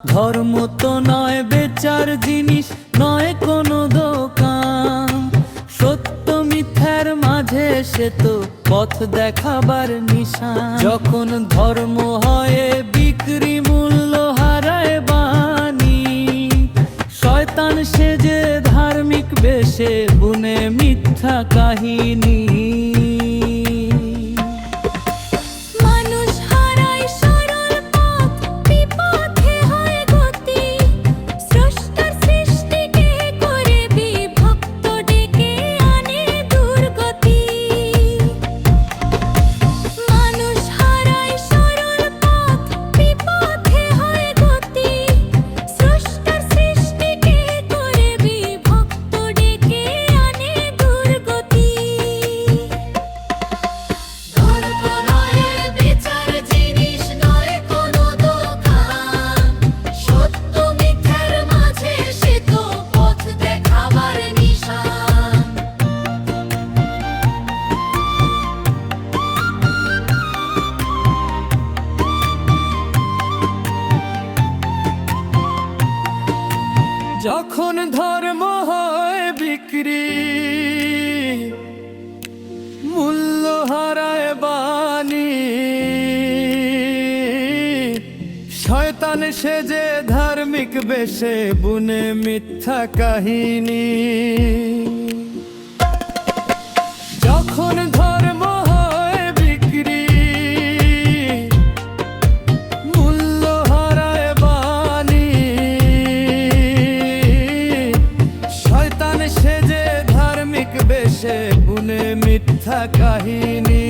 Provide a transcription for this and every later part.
ধর্ম তো নয় বেচার জিনিস, নয় কোনো দোকান। সত্য মিথ্যার মাঝে সে তো পথ দেখাবার নিশান। যখন ধর্ম হয় বিক্রি, মূল্য হারায় বাণী। শয়তান সেজে ধার্মিক বেশে বুনে মিথ্যা কাহিনী। যখন ধর্ম হয় বিক্রি, মূল্য হারায় বাণী। শয়তান সেজে ধার্মিক বেশে বুনে মিথ্যা কাহিনী। যখন ধর্ম হয় বিক্রি, মূল্য হারায় বাণী। শয়তান সেজে ধার্মিক বেশে বুনে মিথ্যা কাহিনী।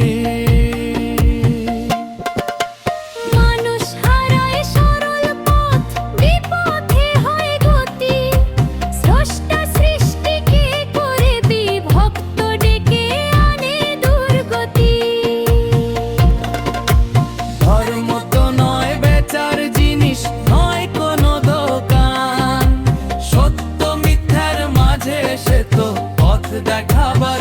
দেখাবার